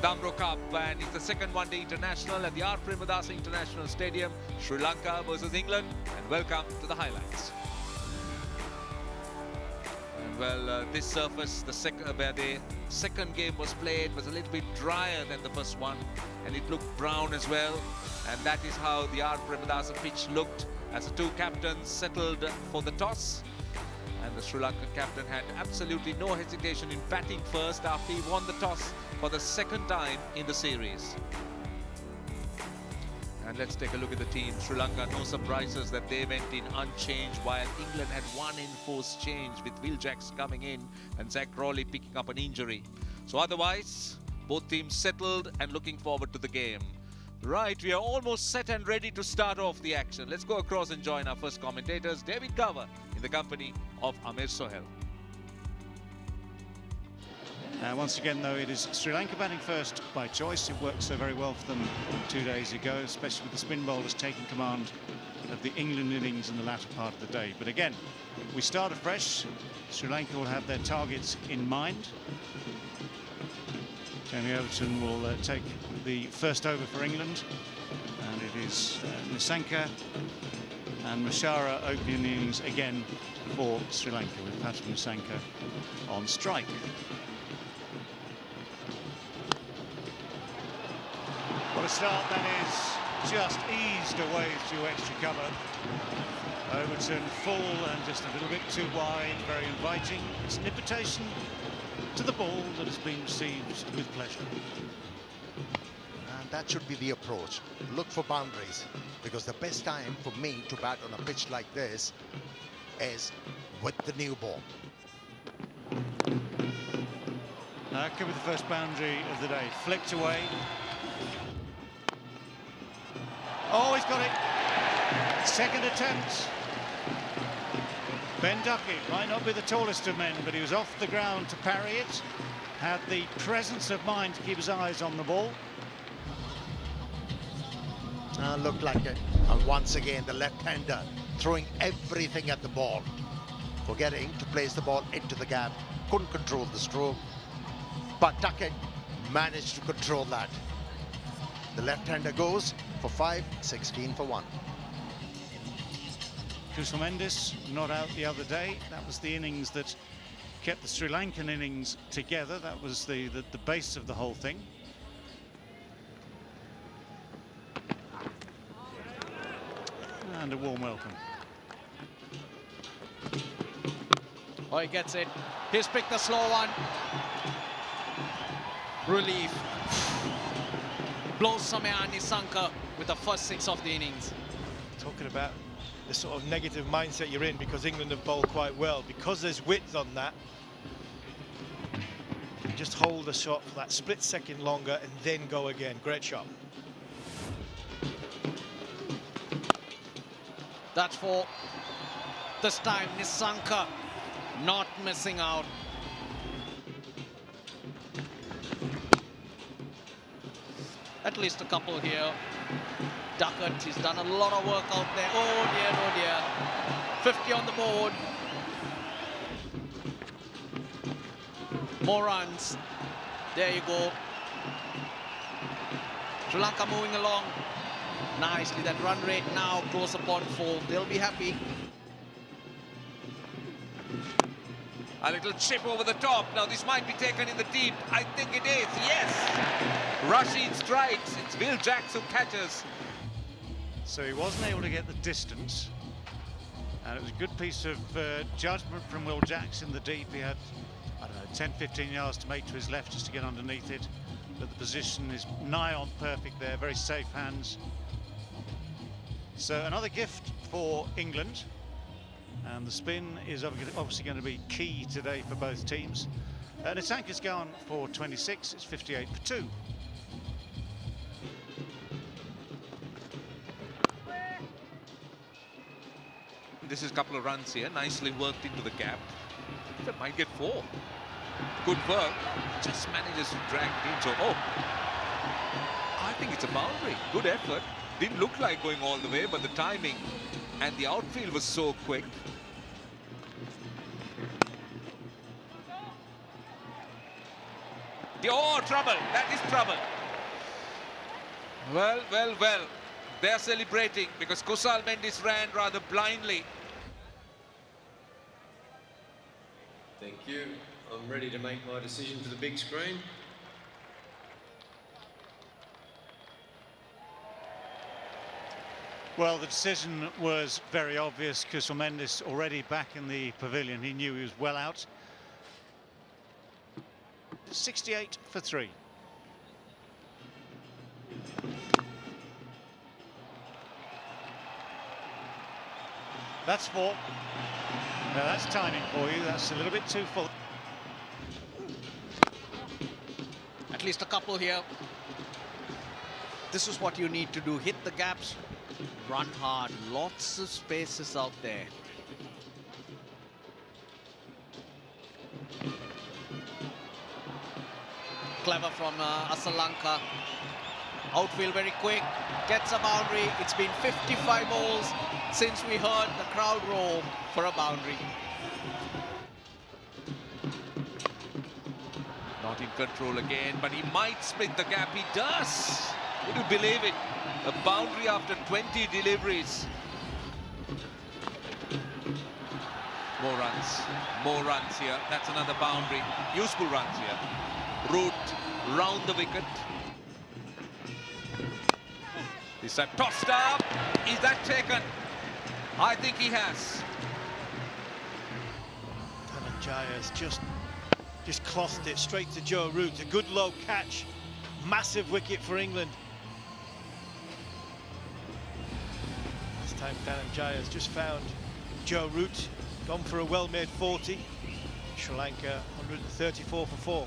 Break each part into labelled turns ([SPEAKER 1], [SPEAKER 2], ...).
[SPEAKER 1] the Umbro Cup, and it's the second one-day international at the R. Premadasa International Stadium, Sri Lanka versus England. And welcome to the highlights. And well, this surface, where the second game was played, was a little bit drier than the first one, and it looked brown as well. And that is how the R. Premadasa pitch looked as the two captains settled for the toss. And the Sri Lankan captain had absolutely no hesitation in batting first after he won the toss for the second time in the series. And let's take a look at the team. Sri Lanka, no surprises that they went in unchanged, while England had one enforced change with Will Jacks coming in and Zach Crawley picking up an injury. So otherwise, both teams settled and looking forward to the game. Right, we are almost set and ready to start off the action. Let's go across and join our first commentators, David Cover, in the company of Amir Sohail.
[SPEAKER 2] Once again, though, it is Sri Lanka batting first by choice. It worked so very well for them 2 days ago, especially with the spin bowlers taking command of the England innings in the latter part of the day. But again, we start afresh. Sri Lanka will have their targets in mind. Jamie Overton will take the first over for England, and it is Nissanka and Mashara opening the innings again for Sri Lanka, with Patrick Nissanka on strike. What a start that is, just eased away through extra cover. Overton full and just a little bit too wide, very inviting. It's an invitation to the ball that has been received with pleasure.
[SPEAKER 3] And that should be the approach. Look for boundaries, because the best time for me to bat on a pitch like this is with the new ball.
[SPEAKER 2] That could be the first boundary of the day. Flicked away. Oh, he's got it. Second attempt. Ben Duckett might not be the tallest of men, but he was off the ground to parry it. Had the presence of mind to keep his eyes on the ball.
[SPEAKER 3] Looked like it. And once again, the left-hander throwing everything at the ball, forgetting to place the ball into the gap. Couldn't control the stroke, but Duckett managed to control that. The left-hander goes for 5, 16 for 1.
[SPEAKER 2] Kusal Mendis not out the other day. That was the innings that kept the Sri Lankan innings together. That was the base of the whole thing. And a warm welcome.
[SPEAKER 4] Oh, he gets it. He's picked the slow one. Relief. Blows Samaya Nissanka with the first 6 of the innings.
[SPEAKER 5] Talking about the sort of negative mindset you're in, because England have bowled quite well. Because there's width on that, you just hold the shot for that split second longer and then go again. Great shot.
[SPEAKER 4] That's for this time Nissanka not missing out. At least a couple here. Duckett, he's done a lot of work out there. Oh dear, oh dear. 50 on the board. More runs. There you go. Sri Lanka moving along nicely. That run rate now close upon 4. They'll be happy.
[SPEAKER 1] A little chip over the top. Now this might be taken in the deep. I think it is. Yes. Rashid strikes. It's Will Jacks who catches.
[SPEAKER 2] So he wasn't able to get the distance. And it was a good piece of judgment from Will Jacks in the deep. He had, I don't know, 10, 15 yards to make to his left just to get underneath it. But the position is nigh on perfect there. Very safe hands. So another gift for England. And the spin is obviously going to be key today for both teams. Nissanka's gone for 26. It's 58 for 2.
[SPEAKER 1] This is a couple of runs here, nicely worked into the gap. That might get 4. Good work. Just manages to drag it into. Oh, I think it's a boundary. Good effort. Didn't look like going all the way, but the timing and the outfield was so quick. Oh, trouble. That is trouble. Well, well, well. They're celebrating because Kusal Mendis ran rather blindly.
[SPEAKER 6] Thank you. I'm ready to make my decision for the big screen.
[SPEAKER 2] Well, the decision was very obvious. Kusal Mendis already back in the pavilion. He knew he was well out. 68 for 3. That's 4. Now that's timing for you. That's a little bit too full.
[SPEAKER 4] At least a couple here. This is what you need to do. Hit the gaps, run hard. Lots of spaces out there. Clever from Asalanka. Outfield very quick. Gets a boundary. It's been 55 balls since we heard the crowd roar for a boundary.
[SPEAKER 1] Not in control again, but he might split the gap. He does. Would you believe it? A boundary after 20 deliveries. More runs here. That's another boundary. Useful runs here. Root round the wicket. This time tossed up. Is that taken? I think he has.
[SPEAKER 5] Dhananjaya's just clossed it straight to Joe Root. A good low catch. Massive wicket for England. This time Dhananjaya's just found Joe Root. Gone for a well-made 40. Sri Lanka 134 for 4.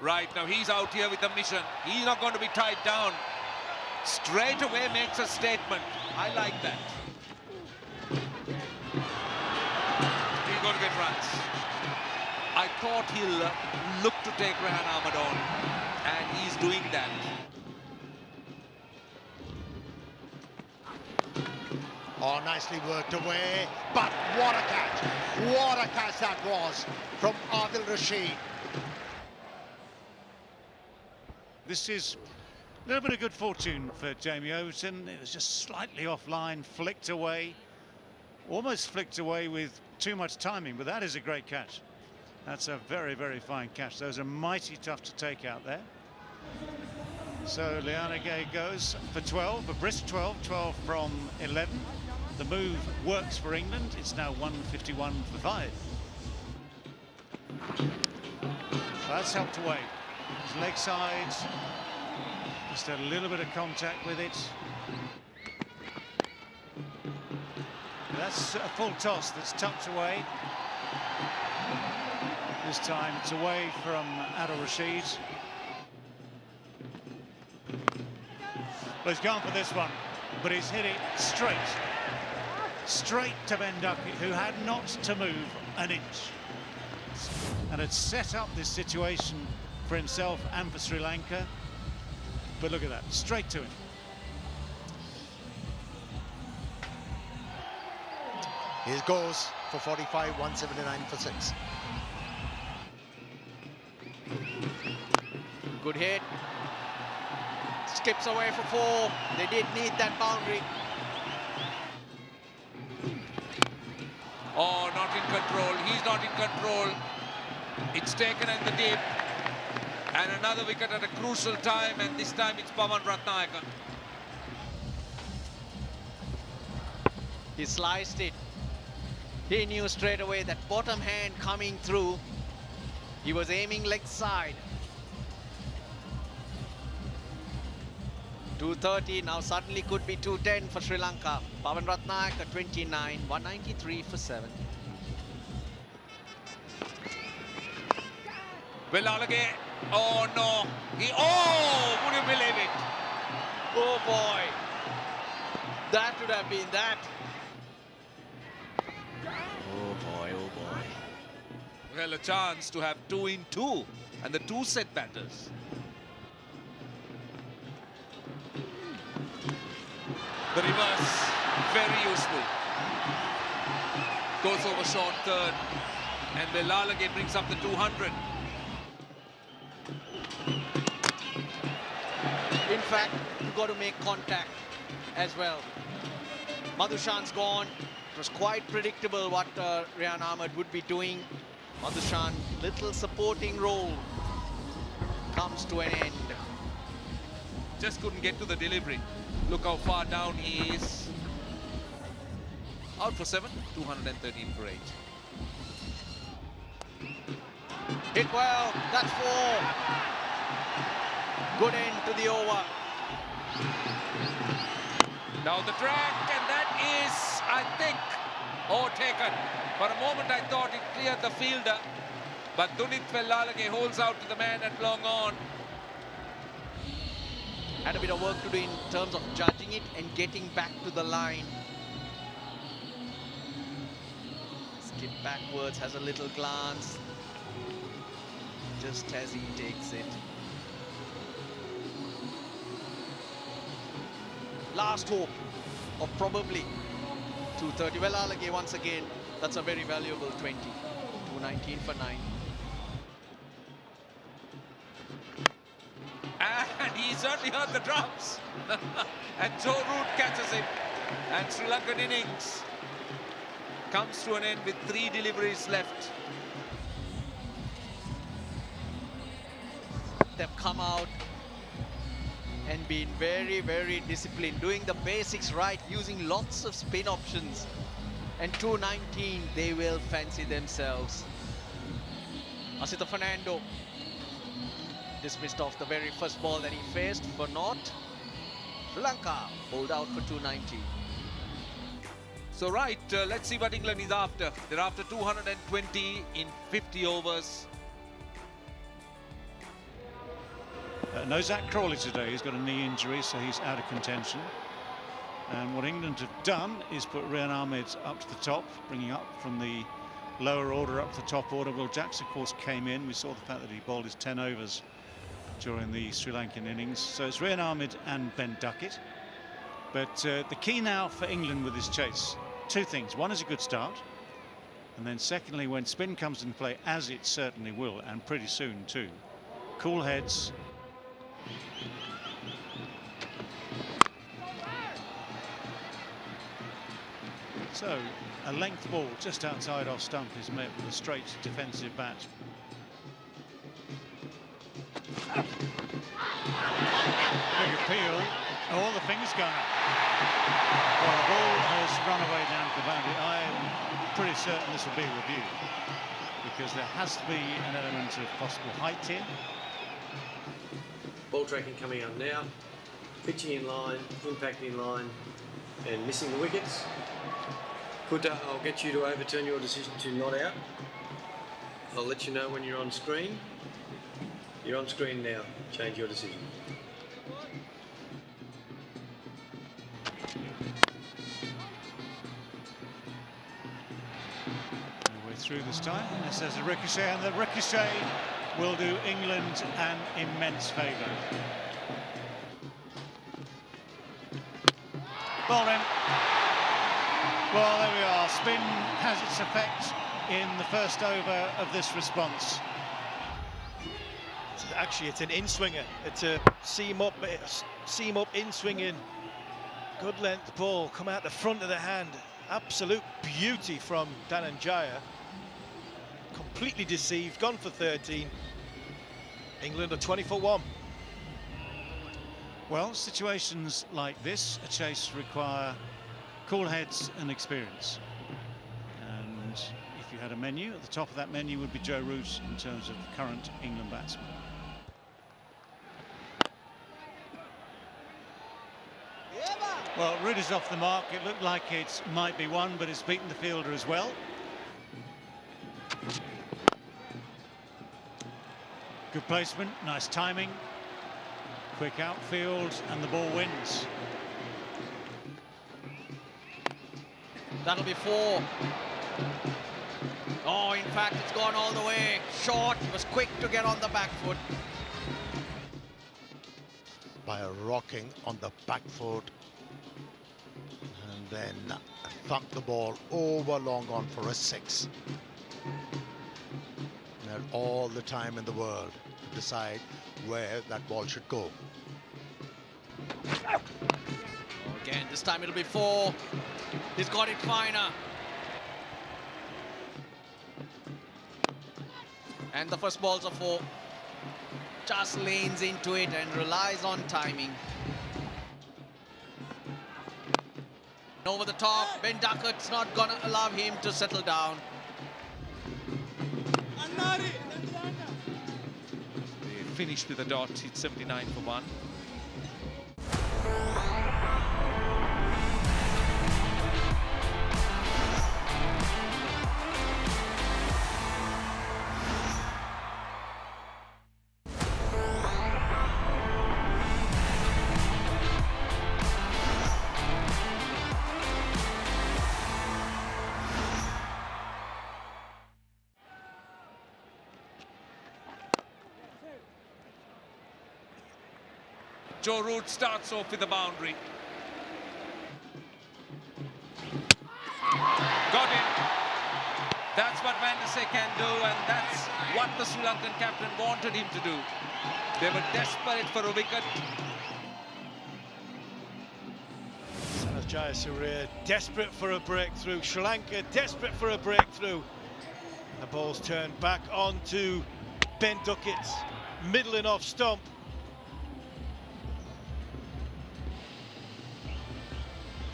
[SPEAKER 1] Right, now he's out here with the mission. He's not going to be tied down. Straight away makes a statement. I like that. He's going to get runs. I thought he'll look to take Rehan Ahmed on, and he's doing that.
[SPEAKER 3] Oh, nicely worked away. But what a catch. What a catch that was from Adil Rashid.
[SPEAKER 2] This is a little bit of good fortune for Jamie Overton. It was just slightly offline, flicked away, almost flicked away with too much timing, but that is a great catch. That's a very, very fine catch. Those are mighty tough to take out there. So Lianage goes for 12, a brisk 12, 12 from 11. The move works for England. It's now 151 for 5. That's helped away. His leg sides, just a little bit of contact with it. That's a full toss that's tucked away. This time it's away from Adil Rashid. Well, he's gone for this one, but he's hit it straight to Ben Duckett, who had not to move an inch, and had set up this situation for himself and for Sri Lanka. But look at that, straight to him.
[SPEAKER 3] Here goes for 45, 179 for 6.
[SPEAKER 4] Good hit. Skips away for 4. They did need that boundary.
[SPEAKER 1] Oh, not in control. He's not in control. It's taken in the deep. And another wicket at a crucial time, and this time it's Pavan Ratnayaka.
[SPEAKER 4] He sliced it. He knew straight away that bottom hand coming through. He was aiming leg side. 230, now suddenly could be 210 for Sri Lanka. Pavan Ratnayaka 29, 193 for 7.
[SPEAKER 1] Velalage. Oh no. Oh, would you believe it?
[SPEAKER 4] Oh boy. That would have been that. Oh boy, oh boy.
[SPEAKER 1] Well, a chance to have 2 in 2 and the 2 set batters. The reverse, very useful. Goes over short third, and Velalage brings up the 200.
[SPEAKER 4] In fact, you've got to make contact as well. Madhushan's gone. It was quite predictable what Rehan Ahmed would be doing. Madhushan, little supporting role, comes to an end.
[SPEAKER 1] Just couldn't get to the delivery. Look how far down he is. Out for 7, 213 for 8.
[SPEAKER 4] Hit well, that's 4. Good end to the over.
[SPEAKER 1] Now the track, and that is, I think, overtaken. For a moment I thought it cleared the fielder, but Dunith Velalage holds out to the man at long on.
[SPEAKER 4] Had a bit of work to do in terms of judging it and getting back to the line. Skip backwards, has a little glance, just as he takes it. Last hope of probably 230. Velalage once again, that's a very valuable 20. 219 for 9.
[SPEAKER 1] And he certainly heard the drums. And Joe Root catches him. And Sri Lankan innings comes to an end with 3 deliveries left.
[SPEAKER 4] They've come out and been very, very disciplined, doing the basics right, using lots of spin options. And 219, they will fancy themselves. Asitha Fernando dismissed off the very first ball that he faced for naught. Sri Lanka bowled out for 290.
[SPEAKER 1] So right, let's see what England is after. They're after 220 in 50 overs.
[SPEAKER 2] No Zach Crawley today. He's got a knee injury, so he's out of contention. And what England have done is put Rehan Ahmed up to the top, bringing up from the lower order up to the top order. Will Jacks, of course, came in. We saw the fact that he bowled his 10 overs during the Sri Lankan innings. So it's Rehan Ahmed and Ben Duckett. But the key now for England with this chase, 2 things. One is a good start. And then secondly, when spin comes into play, as it certainly will, and pretty soon too, cool heads. So a length ball just outside off stump is met with a straight defensive bat. Big appeal. Oh, the finger's gone up. Well, the ball has run away down to the boundary. I am pretty certain this will be reviewed because there has to be an element of possible height here.
[SPEAKER 6] Ball tracking coming up now. Pitching in line, impact in line, and missing the wickets. Kuta, I'll get you to overturn your decision to not out. I'll let you know when you're on screen. You're on screen now. Change your decision.
[SPEAKER 2] Way through this time. This is a ricochet, and the ricochet will do England an immense favour. Ball in. Well, there we are. Spin has its effect in the first over of this response.
[SPEAKER 5] Actually, it's an in-swinger. It's a seam up in-swinging. Good length ball, come out the front of the hand. Absolute beauty from Dhananjaya. Completely deceived, gone for 13. England are 20 for 1.
[SPEAKER 2] Well, situations like this, a chase, require cool heads and experience. And if you had a menu, at the top of that menu would be Joe Root in terms of current England batsmen. Well, Root is off the mark. It looked like it might be one, but it's beaten the fielder as well. Good placement, nice timing. Quick outfield, and the ball wins.
[SPEAKER 4] That'll be 4. Oh, in fact, it's gone all the way. Short, was quick to get on the back foot.
[SPEAKER 3] By a rocking on the back foot. And then thumped the ball over long on for a 6. And had all the time in the world to decide where that ball should go.
[SPEAKER 4] Again, this time it'll be 4. He's got it finer. And the first ball's a 4. Just lanes into it and relies on timing. Over the top, Ben Duckett's not gonna allow him to settle down.
[SPEAKER 1] They finished with a dot, it's 79 for 1. Joe Root starts off with the boundary. Got it. That's what Van der Sar can do, and that's what the Sri Lankan captain wanted him to do. They were desperate for a wicket.
[SPEAKER 5] Sanath Jayasuriya desperate for a breakthrough. Sri Lanka desperate for a breakthrough. The ball's turned back onto Ben Duckett's middling off stump.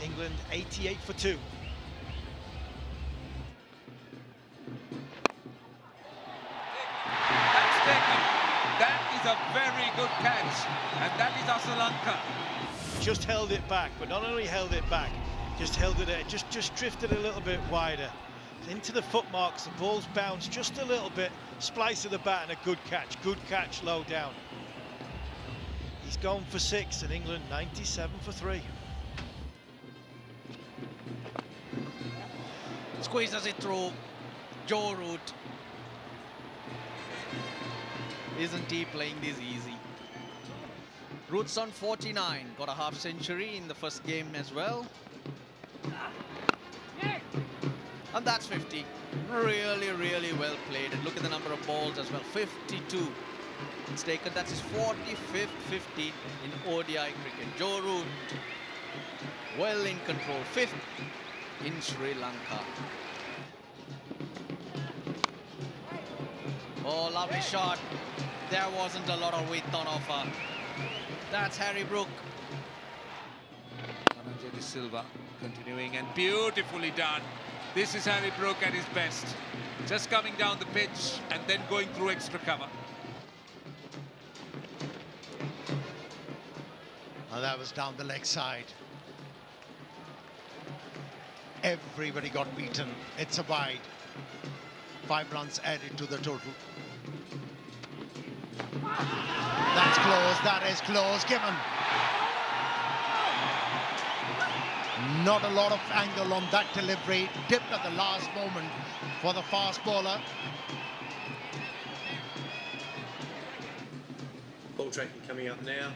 [SPEAKER 5] England 88 for 2.
[SPEAKER 1] That's taken. That is a very good catch, and that is Sri Lanka.
[SPEAKER 5] Just held it back, but not only held it back, just held it, just drifted a little bit wider. Into the foot marks, the ball's bounced just a little bit, splice of the bat and a good catch low down. He's gone for 6 and England 97 for 3.
[SPEAKER 4] Squeezes it through. Joe Root. Isn't he playing this easy? Root's on 49. Got a half century in the first game as well. And that's 50. Really, really well played. And look at the number of balls as well. 52. It's taken. That's his 45th 50 in ODI cricket. Joe Root. Well in control. 5th in Sri Lanka. Oh, lovely shot. There wasn't a lot of width on offer. That's Harry Brook.
[SPEAKER 1] Dhananjay De Silva continuing, and beautifully done. This is Harry Brook at his best. Just coming down the pitch and then going through extra cover.
[SPEAKER 3] Now that was down the leg side. Everybody got beaten. It's a wide. 5 runs added to the total. That's close. That is close. Given. Not a lot of angle on that delivery. Dipped at the last moment for the fast bowler.
[SPEAKER 6] Ball tracking coming up now.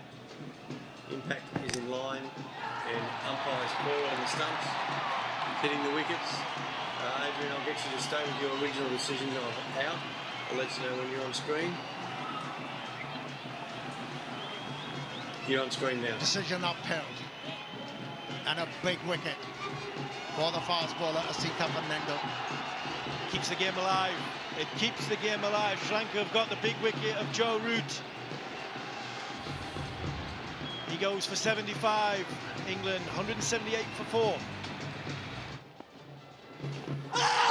[SPEAKER 6] Impact is in line, and umpire's call on the stumps, hitting the wickets. Adrian, I'll get you to stay with your original decision of out. I'll let you know when you're on screen. You're on screen now.
[SPEAKER 3] Decision upheld. And a big wicket for the fast bowler, Asitha Fernando.
[SPEAKER 5] Keeps the game alive. It keeps the game alive. Sri Lanka have got the big wicket of Joe Root. He goes for 75. England 178 for 4.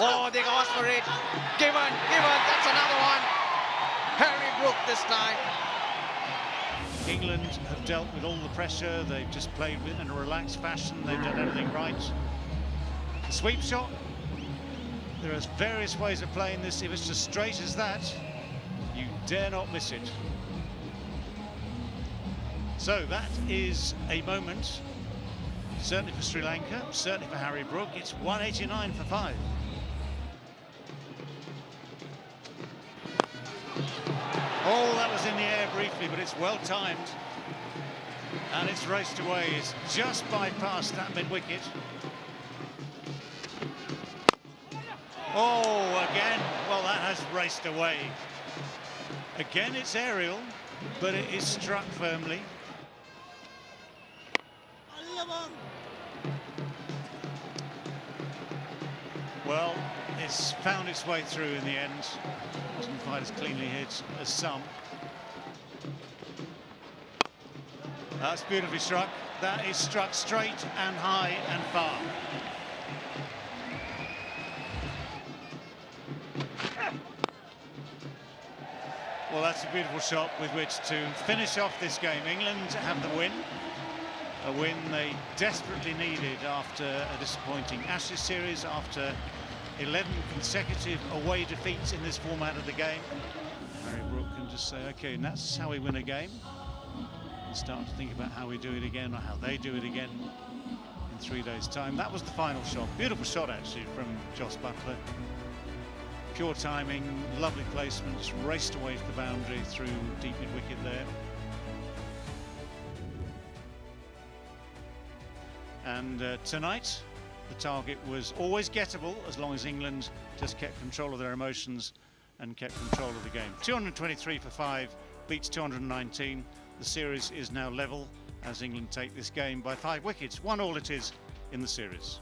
[SPEAKER 4] Oh, they asked for it. Given. That's another one. Harry Brook this time.
[SPEAKER 2] England have dealt with all the pressure. They've just played in a relaxed fashion. They've done everything right. The sweep shot. There are various ways of playing this. If it's as straight as that, you dare not miss it. So that is a moment Certainly for Sri Lanka, certainly for Harry Brook. It's 189 for 5. Oh, that was in the air briefly, but it's well timed. And it's raced away. It's just bypassed that mid-wicket. Oh, again. Well, that has raced away. Again, it's aerial, but it is struck firmly. Well, it's found its way through in the end. Wasn't quite as cleanly hit as some. That's beautifully struck. That is struck straight and high and far. Well, that's a beautiful shot with which to finish off this game. England have the win. A win they desperately needed after a disappointing Ashes series, after 11 consecutive away defeats in this format of the game. Harry Brook can just say, OK, and that's how we win a game. And start to think about how we do it again, or how they do it again in 3 days' time. That was the final shot. Beautiful shot, actually, from Jos Buttler. Pure timing, lovely placements, raced away to the boundary through deep mid-wicket there. And tonight, the target was always gettable as long as England just kept control of their emotions and kept control of the game. 223 for 5, beats 219. The series is now level as England take this game by 5 wickets. 1-1 it is in the series.